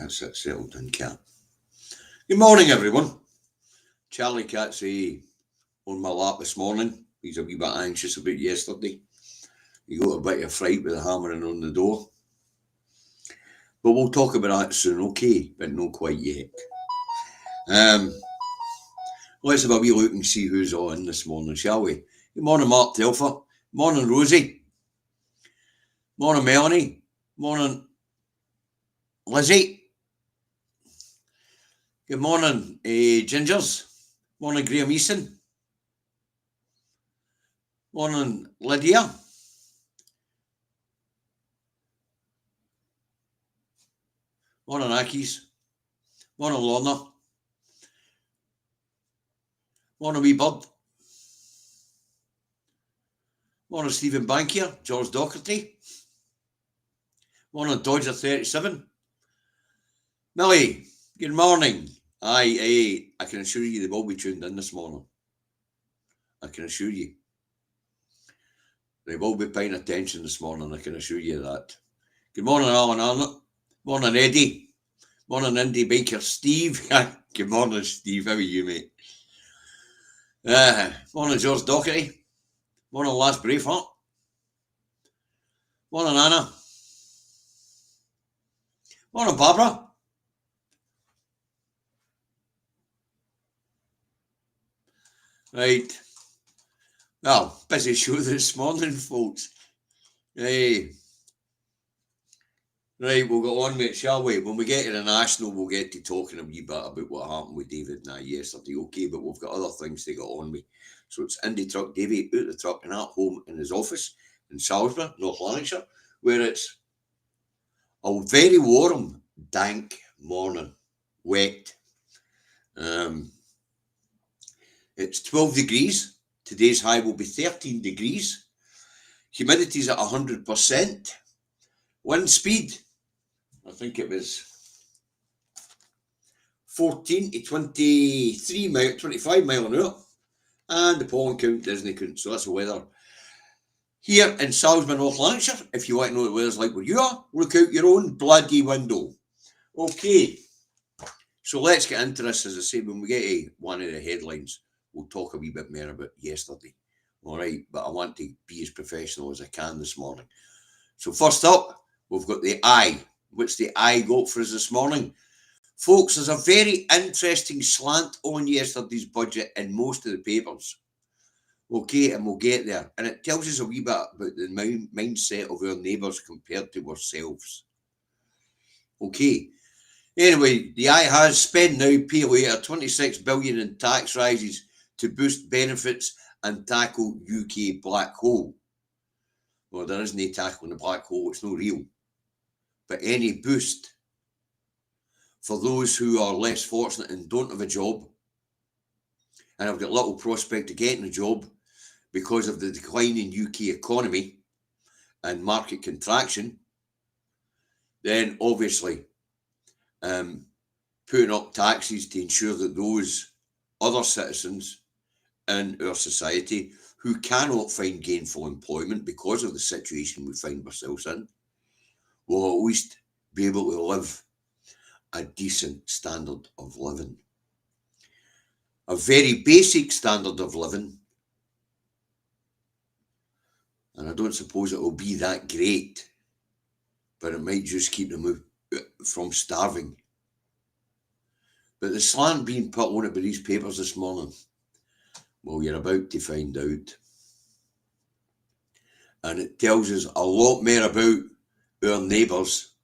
That's it, settled in, cat. Good morning, everyone. Charlie Cat's on my lap this morning. He's a wee bit anxious about yesterday. He got a bit of fright with the hammering on the door. But we'll talk about that soon, okay? But not quite yet. Let's have a wee look and see who's on this morning, shall we? Good morning, Mark Telfer. Morning, Rosie. Morning, Melanie. Morning, Lizzie. Good morning, Gingers. Morning, Graham Eason. Morning, Lydia. Morning, Akis. Morning, Lorna. Morning, wee bird. Morning, Stephen Bankier. George Docherty. Morning, Dodger 37. Millie, good morning. I can assure you they will be tuned in this morning. I can assure you. They will be paying attention this morning, I can assure you that. Good morning, Alan Arnott. Morning, Eddie. Morning, Indy Baker. Steve. Good morning, Steve. How are you, mate? Morning, George Docherty. Morning, Last Braveheart. Morning, Anna. Morning, Barbara. Right. Well, busy show this morning, folks. Hey. Right, we'll go on with it, shall we? When we get to the National, we'll get to talking a wee bit about what happened with David and I yesterday, okay? But we've got other things to get on with. So it's Indy Truck Davy out the truck and at home in his office in Salisbury, North Lanarkshire, where it's a very warm, dank morning, wet. It's 12 degrees. Today's high will be 13 degrees. Humidity's at 100%. Wind speed, I think it was 14 to 25 mile an hour. And the pollen count, Disney count. So that's the weather. Here in Salisbury, North Lanarkshire, if you want to know what the weather's like where you are, look out your own bloody window. Okay, so let's get into this. As I say, when we get to one of the headlines, we'll talk a wee bit more about yesterday. All right, but I want to be as professional as I can this morning. So first up, we've got the I. What's the I got for us this morning? Folks, there's a very interesting slant on yesterday's budget in most of the papers. Okay, and we'll get there. And it tells us a wee bit about the mindset of our neighbours compared to ourselves. Okay. Anyway, the I has spend now, pay later, 26 billion in tax rises to boost benefits and tackle UK black hole. Well, there isn't a tackling the black hole, it's no real. But any boost for those who are less fortunate and don't have a job and have got little prospect of getting a job because of the declining UK economy and market contraction, then obviously putting up taxes to ensure that those other citizens in our society who cannot find gainful employment because of the situation we find ourselves in will at least be able to live a decent standard of living. A very basic standard of living. And I don't suppose it will be that great, but it might just keep them from starving. But the slant being put on it by these papers this morning, well, you're about to find out. And it tells us a lot more about our neighbours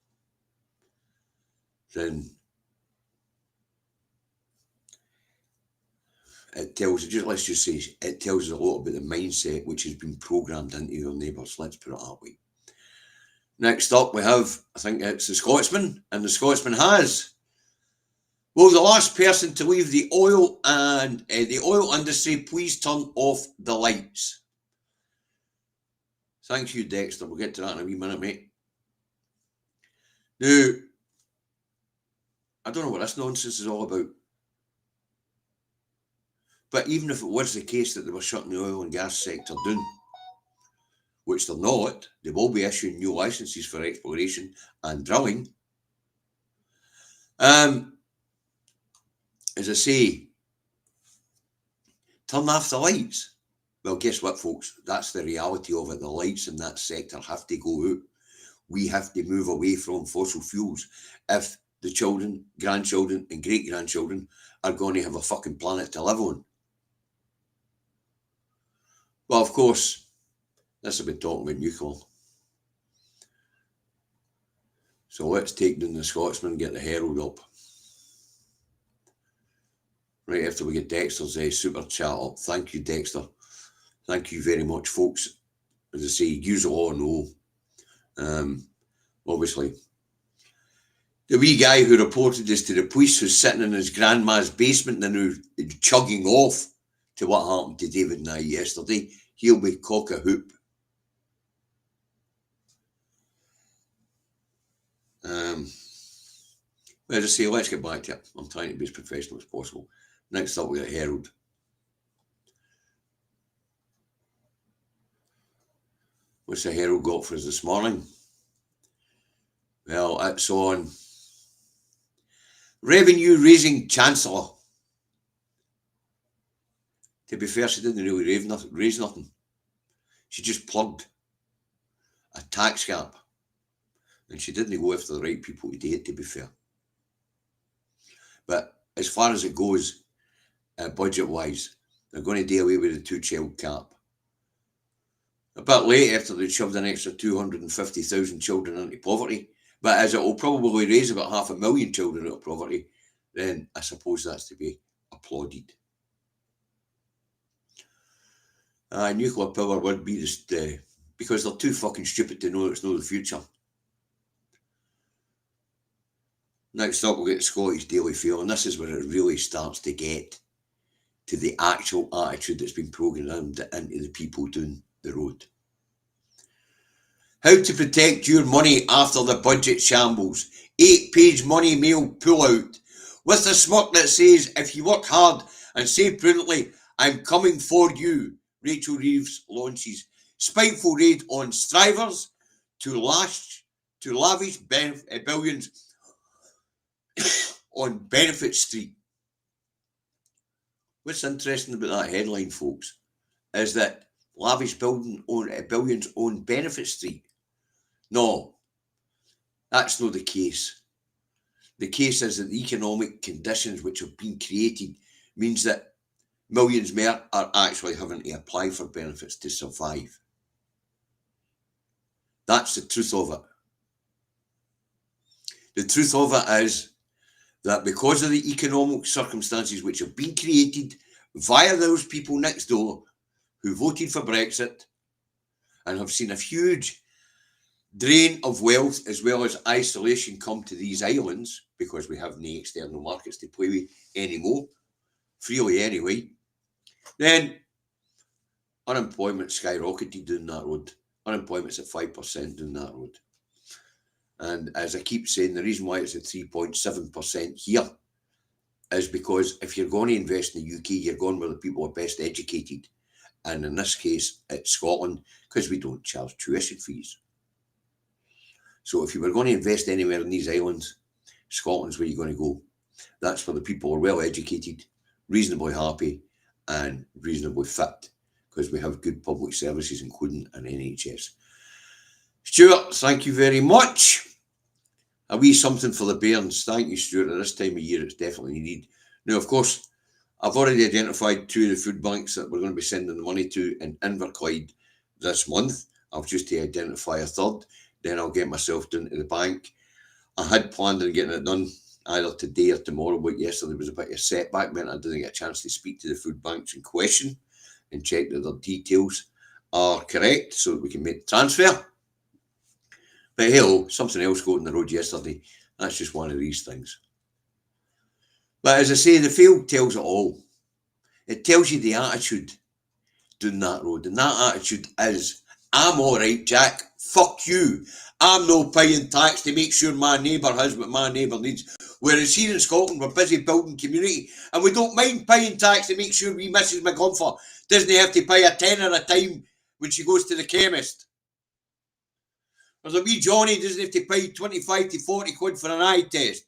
than it tells us. Let's just say it tells us a lot about the mindset which has been programmed into our neighbours. Let's put it that way. Next up, we have, I think it's the Scotsman, and the Scotsman has. Will the last person to leave the oil and the oil industry please turn off the lights? Thank you, Dexter. We'll get to that in a wee minute, mate. Now, I don't know what this nonsense is all about. But even if it was the case that they were shutting the oil and gas sector down, which they're not, they will be issuing new licences for exploration and drilling. As I say, turn off the lights. Well, guess what, folks? That's the reality of it. The lights in that sector have to go out. We have to move away from fossil fuels if the children, grandchildren, and great-grandchildren are going to have a fucking planet to live on. Well, of course, this has been talking about nuclear. So let's take down the Scotsman and get the Herald up. Right after we get Dexter's super chat up. Thank you, Dexter. Thank you very much, folks. As I say, you all know. Obviously, the wee guy who reported this to the police who's sitting in his grandma's basement and now chugging off to what happened to David and I yesterday, he'll be cock a hoop. As I say, let's get back to it. I'm trying to be as professional as possible. Next up, we got Herald. What's the Herald got for us this morning? Well, it's on revenue raising Chancellor. To be fair, she didn't really raise nothing. She just plugged a tax gap. And she didn't go after the right people to do it, to be fair. But as far as it goes, budget-wise, they're going to do away with the two-child cap. A bit late after they shoved an extra 250,000 children into poverty. But as it will probably raise about 500,000 children out of poverty, then I suppose that's to be applauded. Nuclear power would be just because they're too fucking stupid to know it's not the future. Next up, we'll get the Scottish Daily Fail, and this is where it really starts to get to the actual attitude that's been programmed into the people down the road. How to protect your money after the budget shambles. 8-page money mail pullout with a smirk that says, if you work hard and save prudently, I'm coming for you. Rachel Reeves launches spiteful raid on strivers to lavish billions on Benefit Street. What's interesting about that headline, folks, is that lavish billions on Benefit Street. No, that's not the case. The case is that the economic conditions which have been created means that millions more are actually having to apply for benefits to survive. That's the truth of it. The truth of it is that because of the economic circumstances which have been created via those people next door who voted for Brexit and have seen a huge drain of wealth as well as isolation come to these islands because we have no external markets to play with anymore, freely anyway, then unemployment skyrocketed down that road. Unemployment's at 5% down that road. And as I keep saying, the reason why it's at 3.7% here is because if you're going to invest in the UK, you're going where the people are best educated. And in this case, it's Scotland, because we don't charge tuition fees. So if you were going to invest anywhere in these islands, Scotland's where you're going to go. That's where the people are well educated, reasonably happy, and reasonably fit, because we have good public services, including an NHS. Stuart, thank you very much. A wee something for the bairns. Thank you, Stuart. At this time of year, it's definitely needed. Now, of course, I've already identified 2 of the food banks that we're going to be sending the money to in Inverclyde this month. I've just to identify a third. Then I'll get myself down to the bank. I had planned on getting it done either today or tomorrow, but yesterday was a bit of a setback, meant I didn't get a chance to speak to the food banks in question and check that their details are correct so that we can make the transfer. But hell, something else got on the road yesterday. That's just one of these things. But as I say, the field tells it all. It tells you the attitude down that road. And that attitude is, I'm all right, Jack. Fuck you. I'm not paying tax to make sure my neighbour has what my neighbour needs. Whereas here in Scotland, we're busy building community and we don't mind paying tax to make sure wee Mrs McGomfer doesn't have to pay a tenner a time when she goes to the chemist. Or the wee Johnny doesn't have to pay 25 to 40 quid for an eye test.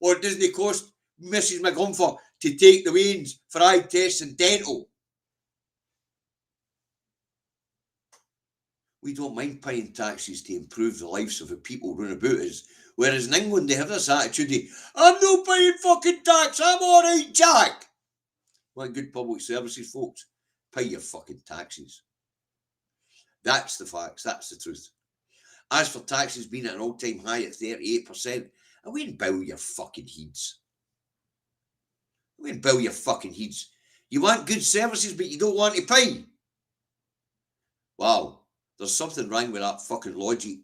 Or doesn't it cost Mrs. McGumfer to take the weans for eye tests and dental? We don't mind paying taxes to improve the lives of the people round about us. Whereas in England, they have this attitude of, I'm not paying fucking tax, I'm alright, Jack. Like good public services, folks, pay your fucking taxes. That's the facts, that's the truth. As for taxes being at an all-time high at 38%, I wouldn't bow your fucking heads. I wouldn't bow your fucking heads. You want good services, but you don't want to pay. Wow, there's something wrong with that fucking logic.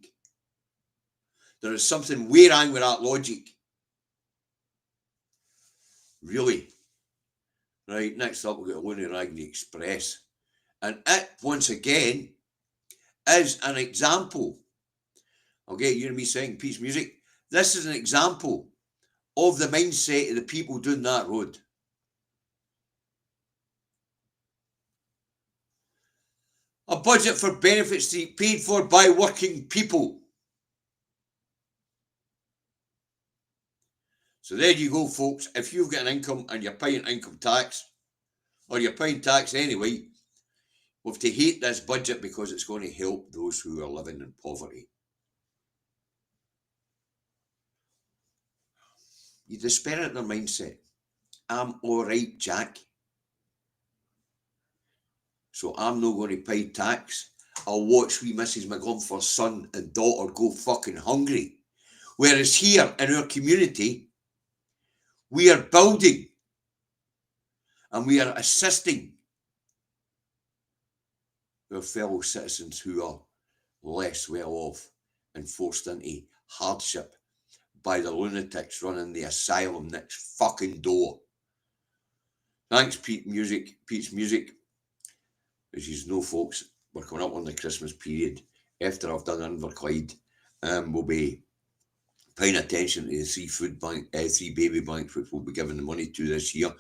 There is something way wrong with that logic. Really. Right, next up we've got Looney Rag the Express. And it, once again, is an example. I'll get you and me singing peace music. This is an example of the mindset of the people doing that road. A budget for benefits to be paid for by working people. So there you go, folks. If you've got an income and you're paying income tax, or you're paying tax anyway, we have to hate this budget because it's going to help those who are living in poverty. You despair at their mindset. I'm all right, Jack. So I'm not going to pay tax. I'll watch wee Mrs. McGumfer's son and daughter go fucking hungry. Whereas here in our community, we are building and we are assisting our fellow citizens who are less well off and forced into hardship by the lunatics running the asylum next fucking door. Thanks, Pete's Music. As you know, folks, we're coming up on the Christmas period. After I've done Inverclyde, we'll be paying attention to the three baby banks, which we'll be giving the money to this year.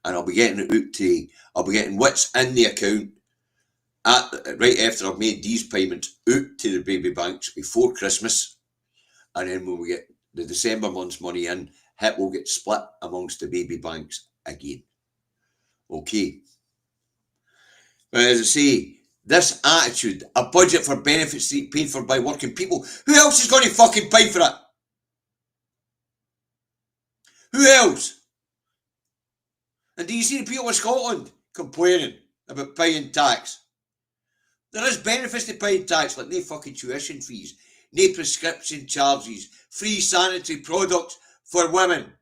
And I'll be getting it out to, I'll be getting what's in the account right after I've made these payments out to the baby banks before Christmas. And then when we get the December month's money in, it will get split amongst the baby banks again. Okay. But as I say, this attitude, a budget for benefits paid for by working people, who else is going to fucking pay for it? Who else? And do you see the people of Scotland complaining about paying tax? There is benefits to paying tax, like no fucking tuition fees, no prescription charges, free sanitary products for women,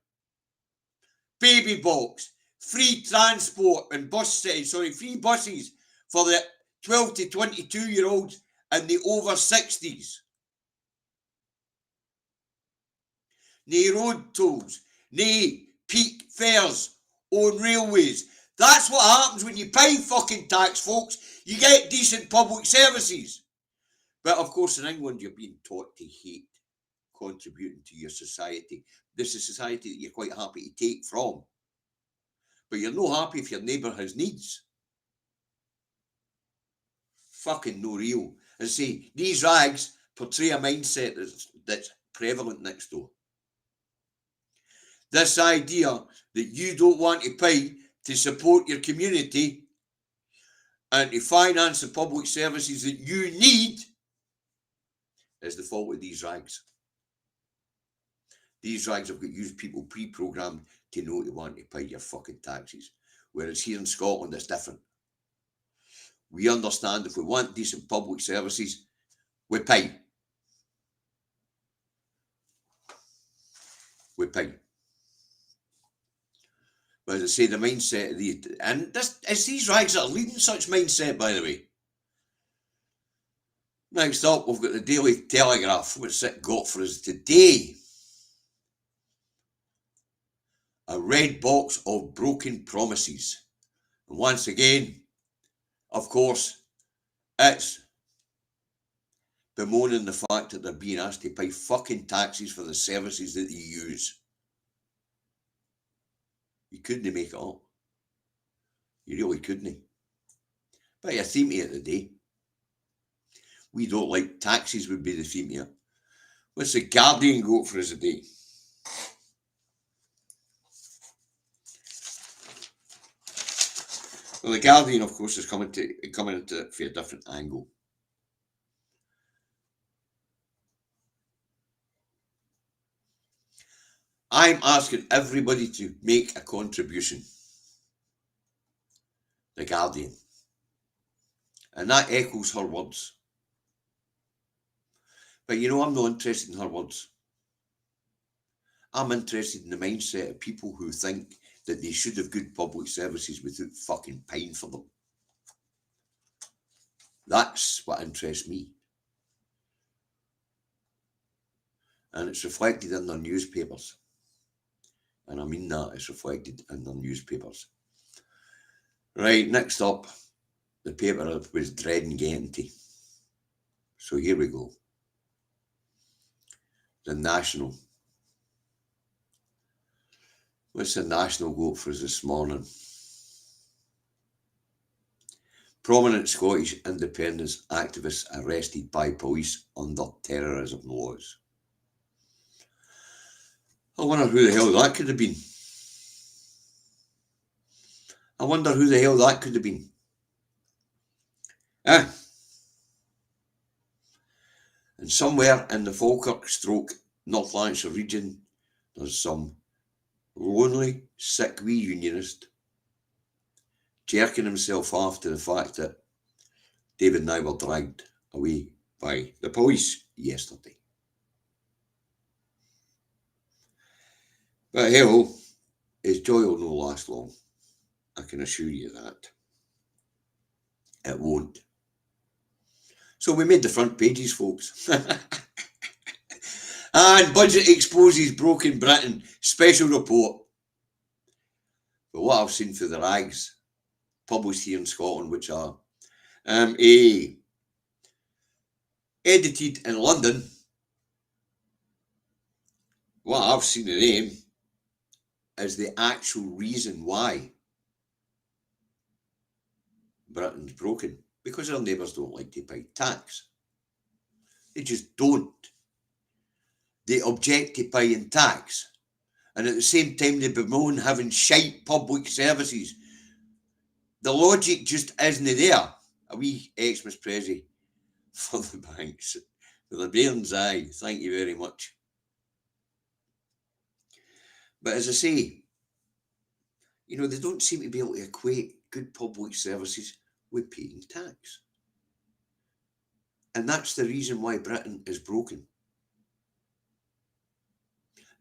baby box, free transport and free buses for the 12 to 22-year-olds and the over 60s. No road tolls, no peak fares on railways. That's what happens when you pay fucking tax, folks. You get decent public services. But of course, in England, you're being taught to hate contributing to your society. This is a society that you're quite happy to take from. But you're no happy if your neighbour has needs. Fucking no real. As I say, these rags portray a mindset that's prevalent next door. This idea that you don't want to pay to support your community and to finance the public services that you need is the fault of these rags. These rags have got people pre-programmed to know they want to pay your fucking taxes. Whereas here in Scotland, it's different. We understand if we want decent public services, we pay. We pay. But as I say, the mindset of it's these rags that are leading such mindset, by the way. Next up, we've got the Daily Telegraph. What's it got for us today? A red box of broken promises. And once again, of course, it's bemoaning the fact that they're being asked to pay fucking taxes for the services that they use. You couldn't make it up. You really couldn't. But your theme here today. We don't like taxes would be the theme here. What's the Guardian got for us today? Well, the Guardian, of course, is coming into it from a different angle. I'm asking everybody to make a contribution. The Guardian. And that echoes her words. But you know, I'm not interested in her words. I'm interested in the mindset of people who think that they should have good public services without fucking paying for them. That's what interests me. And it's reflected in their newspapers. And I mean that, it's reflected in their newspapers. Right, next up, the paper I was dreading getting to. So here we go. The National. What's the National go for us this morning? Prominent Scottish independence activists arrested by police under terrorism laws. I wonder who the hell that could have been. I wonder who the hell that could have been. And somewhere in the Falkirk / North Lanarkshire region, there's some lonely, sick wee unionist jerking himself off to the fact that David and I were dragged away by the police yesterday. But hell, his joy will not last long. I can assure you that. It won't. So we made the front pages, folks. And budget exposes broken Britain. Special report. But what I've seen for the rags published here in Scotland, which are edited in London, what I've seen in them is the actual reason why Britain's broken. Because our neighbours don't like to pay tax. They just don't. They object to paying tax. And at the same time they bemoan having shite public services. The logic just isn't there. A wee Xmas Prezi for the banks. For the bairn's eye. Thank you very much. But as I say, you know, they don't seem to be able to equate good public services with paying tax. And that's the reason why Britain is broken.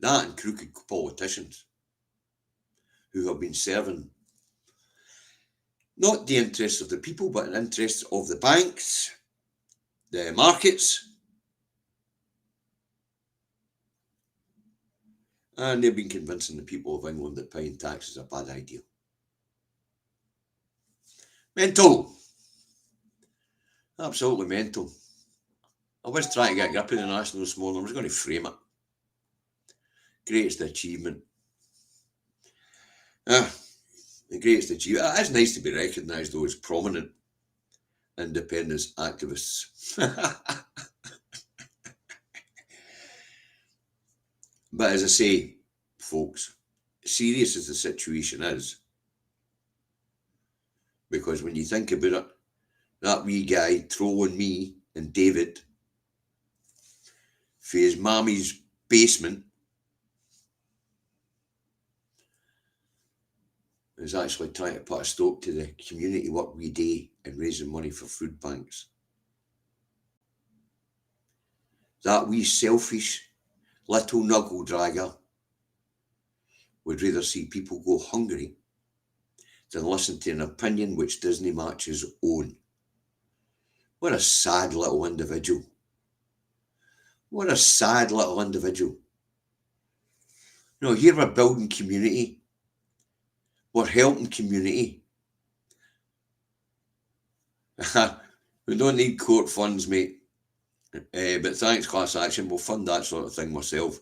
That and crooked politicians who have been serving not the interests of the people, but the interests of the banks, the markets, and they've been convincing the people of England that paying tax is a bad idea. Mental. Absolutely mental. I was trying to get a grip of the National this morning. I was going to frame it. Greatest achievement. The greatest achievement. It's nice to be recognised though as prominent independence activists. But as I say, folks, serious as the situation is, because when you think about it, that wee guy trolling me and David for his mammy's basement is actually trying to put a stop to the community work we do in raising money for food banks. That wee selfish little knuckle dragger would rather see people go hungry than listen to an opinion which doesn't match his own. What a sad little individual. What a sad little individual. You know, here we're building community. We're helping community. We don't need court funds, mate. But thanks, class action. We'll fund that sort of thing myself.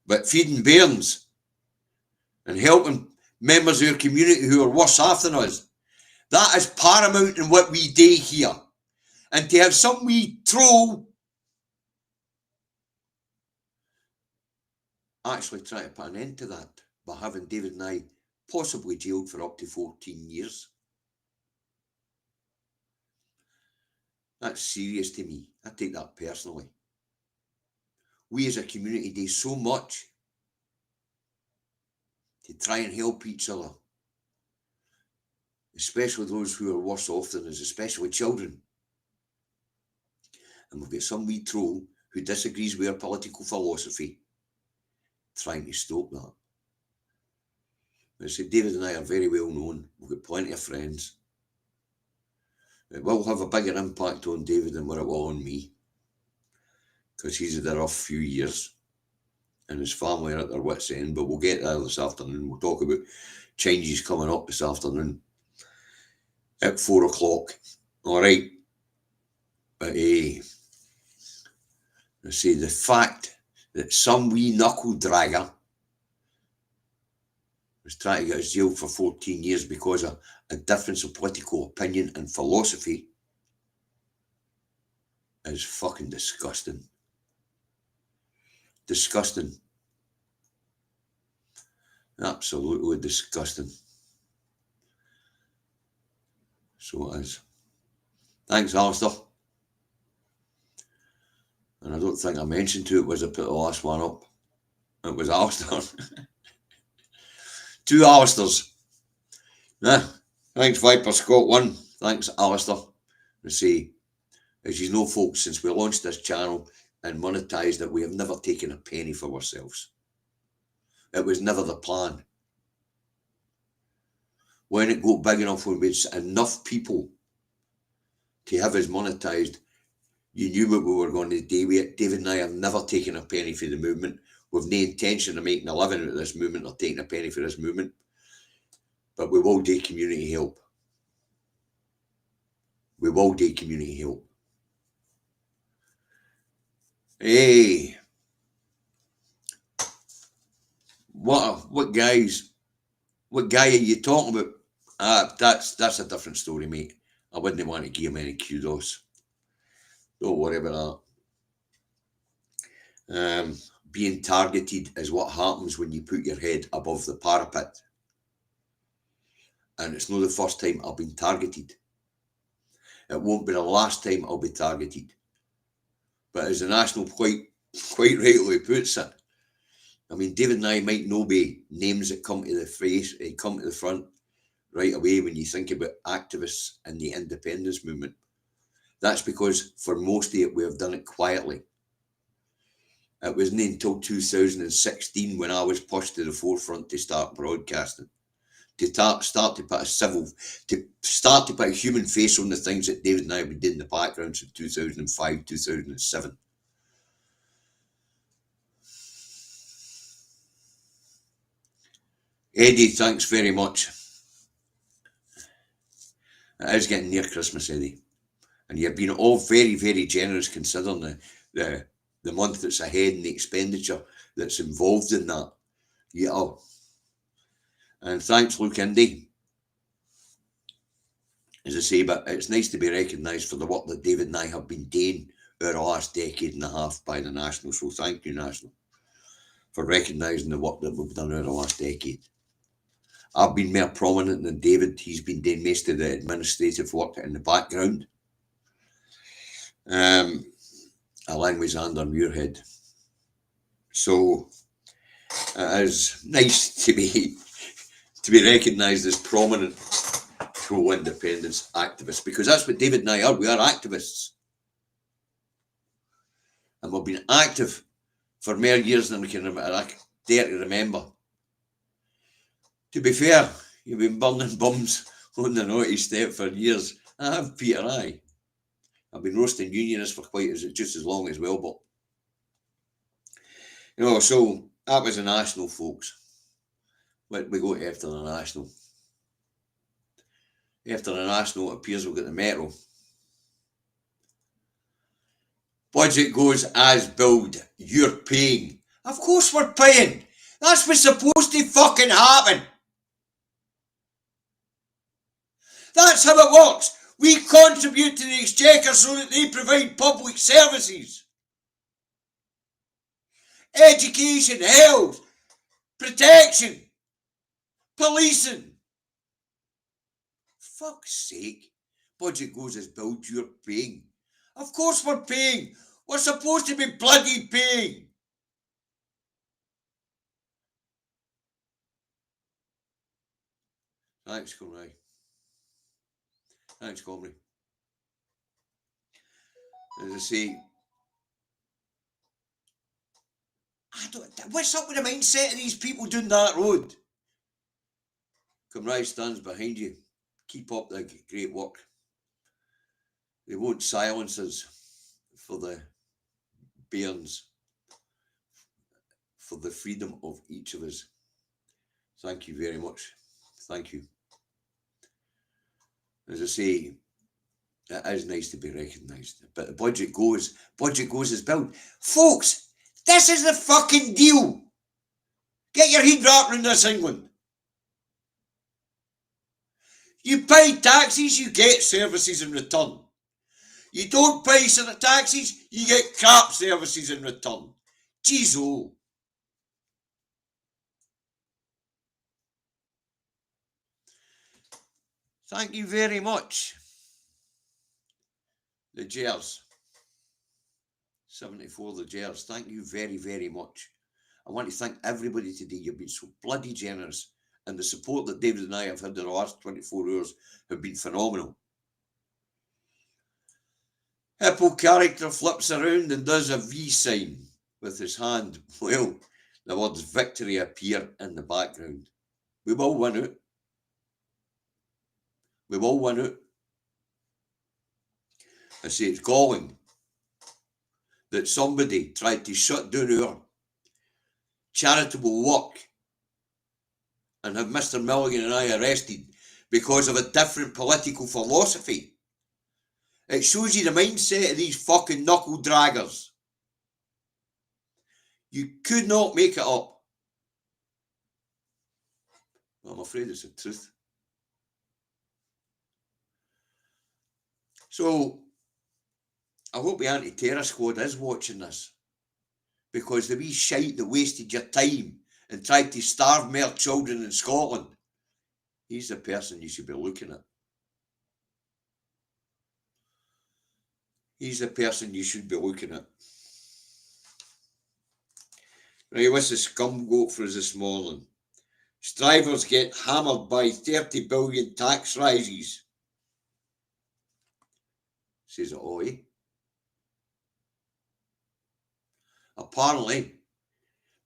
But feeding bairns and helping members of your community who are worse off than us, that is paramount in what we do here. And to have some wee troll actually try to put an end to that by having David and I possibly jailed for up to 14 years. That's serious to me. I take that personally. We as a community do so much to try and help each other, especially those who are worse off than us, especially children. And we've got some wee troll who disagrees with our political philosophy trying to stop that. I say David and I are very well known. We've got plenty of friends. It will have a bigger impact on David than what it will on me, because he's had a rough few years and his family are at their wits' end, but we'll get there this afternoon. We'll talk about changes coming up this afternoon at 4 o'clock. All right. But I say the fact that some wee knuckle dragger was trying to get us jailed for 14 years because of a difference of political opinion and philosophy is fucking disgusting. Disgusting. Absolutely disgusting. So it is. Thanks, Alistair. And I don't think I mentioned who it was I put the last one up. It was Alistair. 2 Alistairs. Thanks, Viper Scott 1. Thanks, Alistair. I say, as you know, folks, since we launched this channel and monetised it, we have never taken a penny for ourselves. It was never the plan. When it got big enough, when we had enough people to have us monetised, you knew what we were going to do with it. David and I have never taken a penny for the movement. We've no intention of making a living out of this movement or taking a penny for this movement. But we will do community help. We will do community help. Hey. What guys? What guy are you talking about? That's a different story, mate. I wouldn't want to give him any kudos. Don't worry about that. Being targeted is what happens when you put your head above the parapet. And it's not the first time I've been targeted. It won't be the last time I'll be targeted. But as the National quite rightly puts it, I mean, David and I might not be names that come to the face, come to the front right away when you think about activists in the independence movement. That's because for most of it, we have done it quietly. It wasn't until 2016 when I was pushed to the forefront to start broadcasting, to start to put a human face on the things that David and I have been doing in the background since 2005, 2007. Eddie, thanks very much. It is getting near Christmas, Eddie. And you've been all very, very generous considering the month that's ahead and the expenditure that's involved in that. Yeah. And thanks, Luke Indy. As I say, but it's nice to be recognised for the work that David and I have been doing over the last decade and a half by the National. So thank you, National, for recognising the work that we've done over the last decade. I've been more prominent than David. He's been doing most of the administrative work in the background. Along with Xander Muirhead. So it is nice to be recognised as prominent pro-independence activists, because that's what David and I are. We are activists. And we've been active for more years than I dare to remember. To be fair, you've been burning bums on the naughty step for years. I have, Peter, aye. I've been roasting unionists for just as long as well, but so that was the National, folks. Let me go after the National. After the National, it appears we'll get the Metro. Budget goes as billed. You're paying. Of course we're paying. That's what's supposed to fucking happen. That's how it works. We contribute to the Exchequer so that they provide public services. Education, health, protection, policing. Fuck's sake. Budget goes as billed, you're paying. Of course we're paying. We're supposed to be bloody paying. Thanks, Conroy. Thanks, Comrie. As I say, what's up with the mindset of these people doing that road? Conroy stands behind you. Keep up the great work. They won't silence us for the bairns, for the freedom of each of us. Thank you very much. Thank you. As I say, it is nice to be recognised, but the budget goes as billed. Folks, this is the fucking deal. Get your head wrapped around this, England. You pay taxes, you get services in return. You don't pay taxes, you get crap services in return. Jeez, oh. Thank you very much. The Jers. 74 the Jers. Thank you very, very much. I want to thank everybody today. You've been so bloody generous. And the support that David and I have had in the last 24 hours have been phenomenal. Hippo character flips around and does a V sign with his hand. Well, the words victory appear in the background. We will win it. We will win it. I say it's galling that somebody tried to shut down our charitable work and have Mr. Milligan and I arrested because of a different political philosophy. It shows you the mindset of these fucking knuckle draggers. You could not make it up. I'm afraid it's the truth. So, I hope the anti-terror squad is watching this, because the wee shite that wasted your time and tried to starve more children in Scotland, he's the person you should be looking at. He's the person you should be looking at. Right, what's the scum goat for us this morning? Strivers get hammered by 30 billion tax rises. Says it all, eh? Apparently,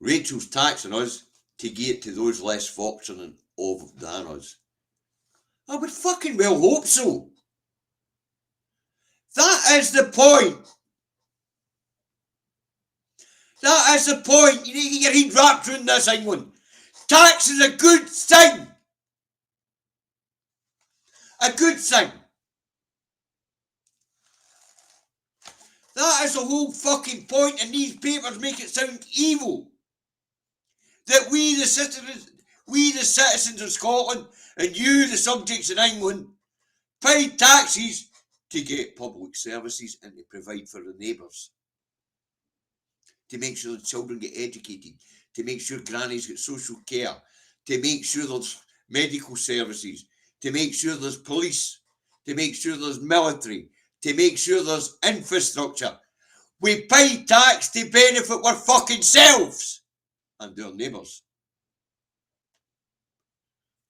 Rachel's taxing us to get to those less fortunate than us. I would fucking well hope so. That is the point. That is the point. You need to get your head wrapped around this, England. Tax is a good thing. A good thing. That is the whole fucking point, and these papers make it sound evil. That we the citizens of Scotland, and you the subjects in England, pay taxes to get public services and to provide for the neighbours. To make sure the children get educated, to make sure grannies get social care, to make sure there's medical services, to make sure there's police, to make sure there's military, to make sure there's infrastructure. We pay tax to benefit our fucking selves and our neighbours.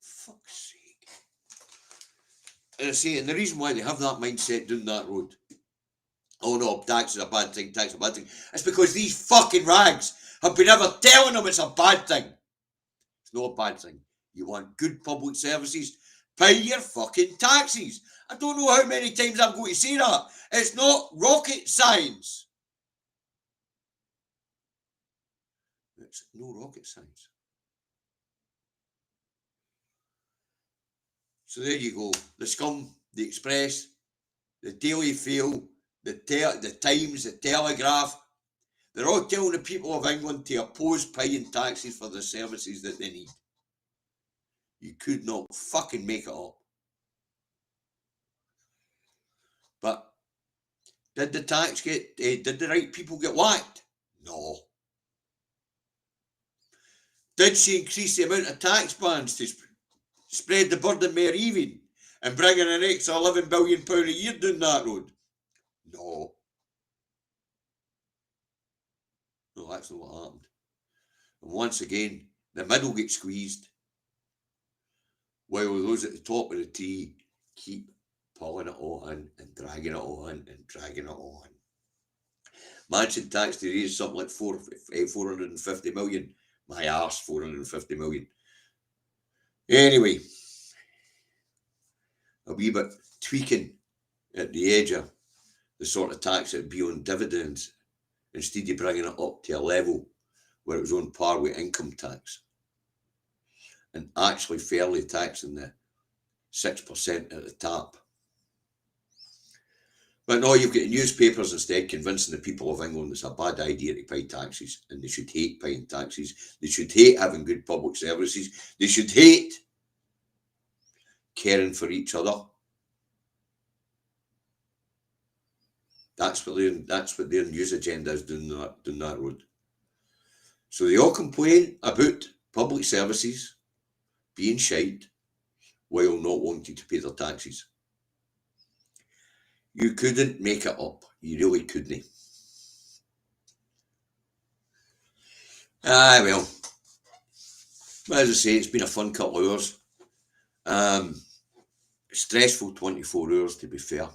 Fuck's sake. And I say, and the reason why they have that mindset down that road, oh no, tax is a bad thing, tax is a bad thing, it's because these fucking rags have been ever telling them it's a bad thing. It's not a bad thing. You want good public services, pay your fucking taxes. I don't know how many times I'm going to say that. It's not rocket science. It's no rocket science. So there you go. The Scum, the Express, the Daily Fail, the Times, the Telegraph, they're all telling the people of England to oppose paying taxes for the services that they need. You could not fucking make it up. But did the tax get, did the right people get whacked? No. Did she increase the amount of tax bands to spread the burden more even and bring in an extra £11 billion a year down that road? No. No, that's not what happened. And once again, the middle gets squeezed, while those at the top of the tree keep pulling it on and dragging it on and dragging it on. Mansion tax to raise something like 450 million. My arse, 450 million. Anyway, a wee bit tweaking at the edge of the sort of tax that would be on dividends, instead of bringing it up to a level where it was on par with income tax and actually fairly taxing the 6% at the top. But no, you've got newspapers instead convincing the people of England it's a bad idea to pay taxes, and they should hate paying taxes. They should hate having good public services. They should hate caring for each other. That's what their news agenda is doing that road. So they all complain about public services being shite while not wanting to pay their taxes. You couldn't make it up. You really couldn't. Well. As I say, it's been a fun couple of hours. Stressful 24 hours, to be fair.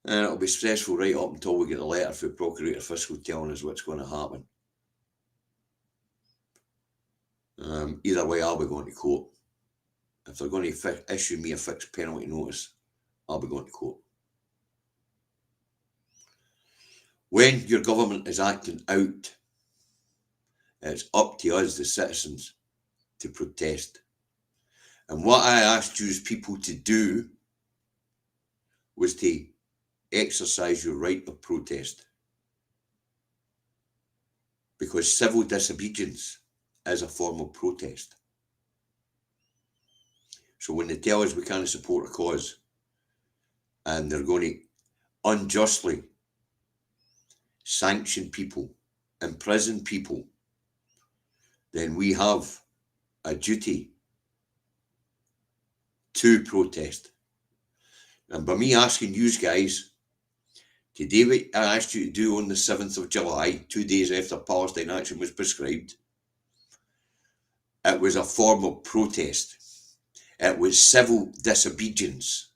And it'll be stressful right up until we get a letter from Procurator Fiscal telling us what's going to happen. Either way, I'll be going to court. If they're going to issue me a fixed penalty notice, I'll be going to court. When your government is acting out, it's up to us, the citizens, to protest. And what I asked you people to do was to exercise your right of protest. Because civil disobedience is a form of protest. So when they tell us we can't support a cause and they're going to unjustly sanction people, imprison people, then we have a duty to protest. And by me asking you guys to do what I asked you to do on the 7th of July, 2 days after Palestine action was prescribed, it was a form of protest. It was civil disobedience.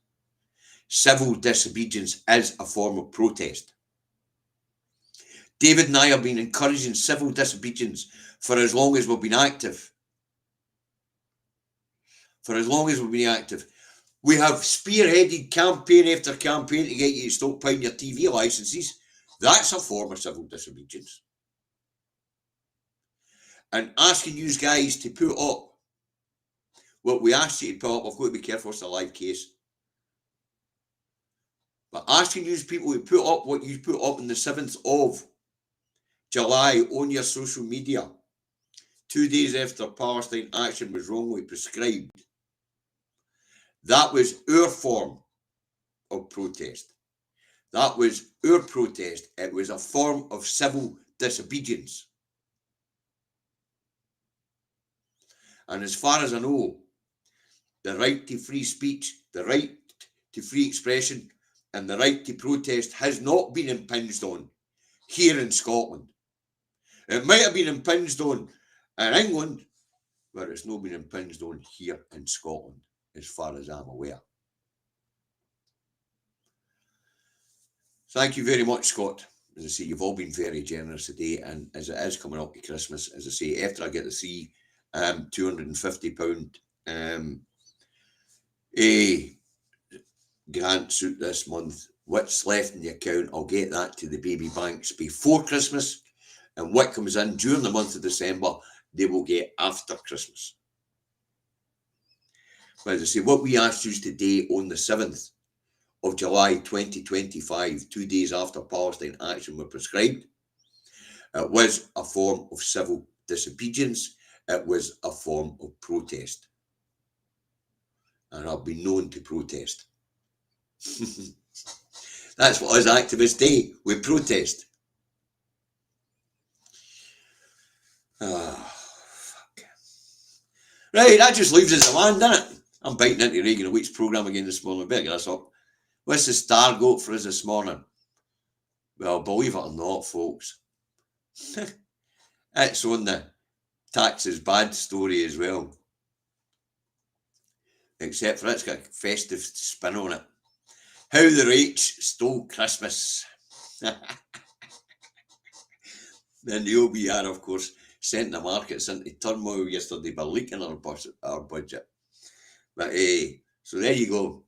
Civil disobedience is a form of protest. David and I have been encouraging civil disobedience for as long as we've been active. For as long as we've been active. We have spearheaded campaign after campaign to get you to stop paying your TV licenses. That's a form of civil disobedience. And asking you guys to put up what we asked you to put up, I've got to be careful, it's a live case. But asking you people to put up what you put up on the 7th of July on your social media, 2 days after Palestine action was wrongly prescribed, that was our form of protest. That was our protest. It was a form of civil disobedience. And as far as I know, the right to free speech, the right to free expression, and the right to protest has not been impinged on here in Scotland. It might have been impinged on in England, but it's not been impinged on here in Scotland, as far as I'm aware. Thank you very much, Scott. As I say, you've all been very generous today, and as it is coming up to Christmas, as I say, after I get the £250 grant suit this month, what's left in the account, I'll get that to the baby banks before Christmas, and what comes in during the month of December, they will get after Christmas. But as I say, what we asked you today on the 7th of July 2025, 2 days after Palestine action was prescribed, it was a form of civil disobedience. It was a form of protest. And I've been known to protest. That's what us activists do. We protest. Fuck. Right, that just leaves us a land, doesn't it? I'm biting into Reagan a Week's programme again this morning. I better get this up. What's the star got for us this morning? Well, believe it or not, folks, it's on the taxes bad story as well. Except for it's got a festive spin on it. How the rich stole Christmas. Then the OBR, of course, sent the markets into turmoil yesterday by leaking our budget. But so there you go.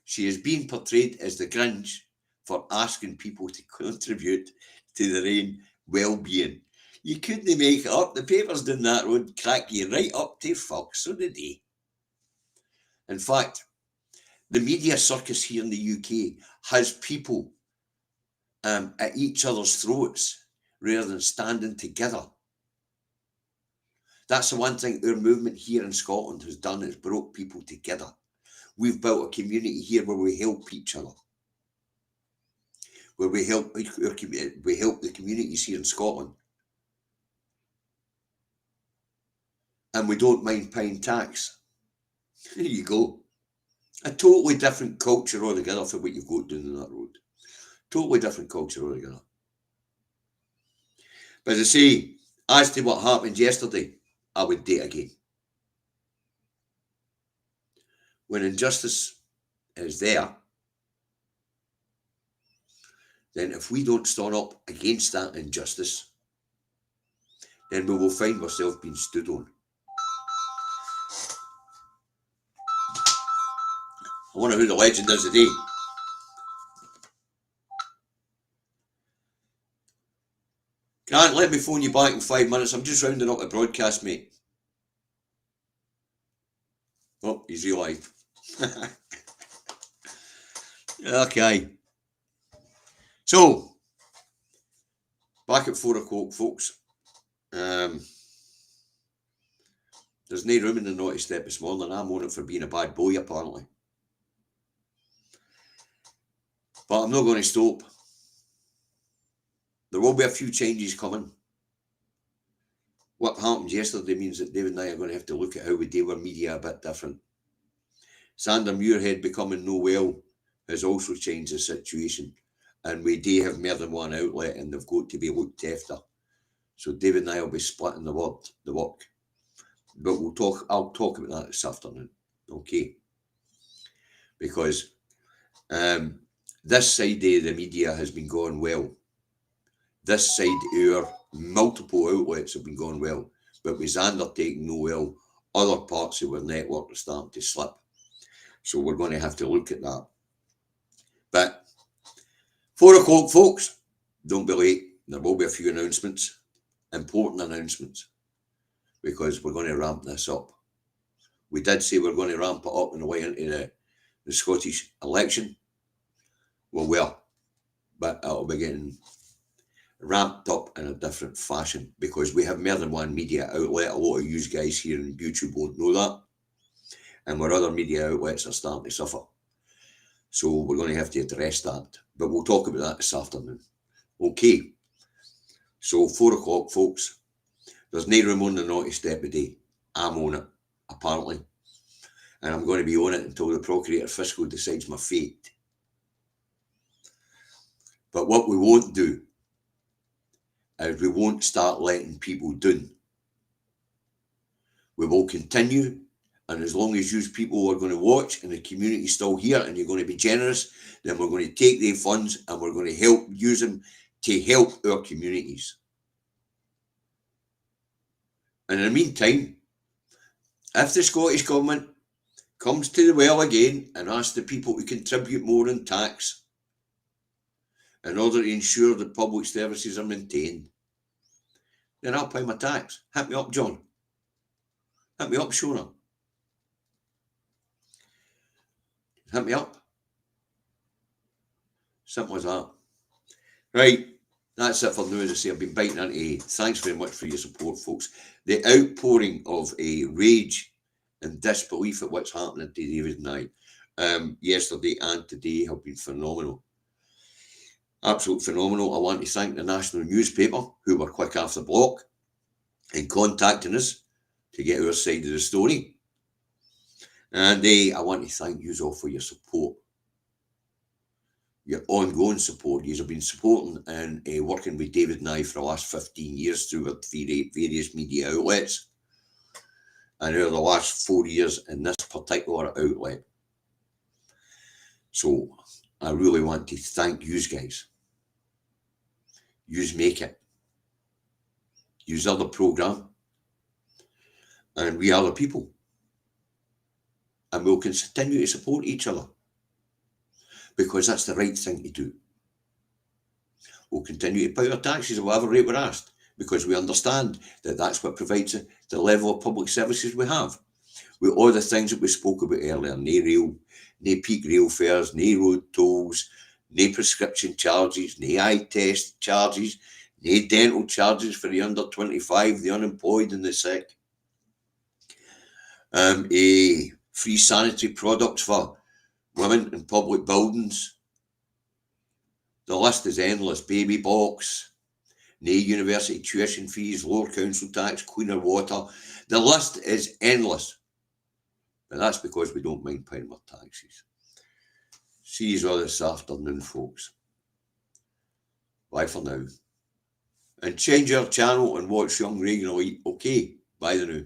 She is being portrayed as the Grinch for asking people to contribute to their own well-being. You couldn't make it up. The papers down that road crack you right up to fuck, so did they. In fact, the media circus here in the UK has people at each other's throats rather than standing together. That's the one thing our movement here in Scotland has done, is brought people together. We've built a community here where we help each other, where we help the communities here in Scotland, and we don't mind paying tax. There you go. A totally different culture altogether for what you've got down that road. Totally different culture altogether. But as I say, as to what happened yesterday, I would do it again. When injustice is there, then if we don't stand up against that injustice, then we will find ourselves being stood on. I wonder who the legend is today. Grant, let me phone you back in 5 minutes. I'm just rounding up the broadcast, mate. Oh, he's realised. Okay. So, back at 4 o'clock, folks. There's no room in the naughty step this morning. I'm on it for being a bad boy, apparently. But I'm not going to stop. There will be a few changes coming. What happened yesterday means that David and I are going to have to look at how we do our media a bit different. Sander Muirhead becoming no well has also changed the situation, and we do have more than one outlet, and they've got to be looked after. So David and I will be splitting the work. But I'll talk about that this afternoon, okay? Because this side of the media has been going well. This side, our multiple outlets have been going well, but with Xander taking no well, other parts of our network are starting to slip. So we're going to have to look at that. But 4 o'clock, folks, don't be late. There will be a few announcements, important announcements, because we're going to ramp this up. We did say we're going to ramp it up on the way into the Scottish election. Well, we are, but it'll be getting ramped up in a different fashion because we have more than one media outlet. A lot of you guys here on YouTube won't know that, and our other media outlets are starting to suffer. So we're going to have to address that, but we'll talk about that this afternoon. Okay, so 4 o'clock, folks. There's no room on the naughty step today. I'm on it, apparently, and I'm going to be on it until the Procurator Fiscal decides my fate. But what we won't do is we won't start letting people down. We will continue, and as long as you people are going to watch and the community's still here and you're going to be generous, then we're going to take the funds and we're going to use them to help our communities. And in the meantime, if the Scottish Government comes to the well again and asks the people to contribute more in tax in order to ensure that public services are maintained, then I'll pay my tax. Hit me up, John. Hit me up, Shona. Hit me up. Simple as that. Right, that's it for now. As I say, I've been biting into. Thanks very much for your support, folks. The outpouring of a rage and disbelief at what's happening to David and I yesterday and today have been phenomenal. Absolute phenomenal. I want to thank the national newspaper who were quick off the block in contacting us to get our side of the story. And I want to thank you all for your support. your ongoing support. You have been supporting and working with David and I for the last 15 years through our various media outlets, and over the last 4 years in this particular outlet. So I really want to thank you guys. Yous make it. Yous are the programme, and we are the people. And we'll continue to support each other, because that's the right thing to do. We'll continue to pay our taxes at whatever rate we're asked, because we understand that that's what provides the level of public services we have. With all the things that we spoke about earlier, no peak rail fares, no road tolls, no prescription charges, no eye test charges, no dental charges for the under 25, the unemployed and the sick. Free sanitary products for women in public buildings. The list is endless. Baby box, no university tuition fees, lower council tax, cleaner water. The list is endless. But that's because we don't mind paying our taxes. See you all this afternoon, folks. Bye for now. And change our channel and watch Young Reagan Elite. Okay, bye the now.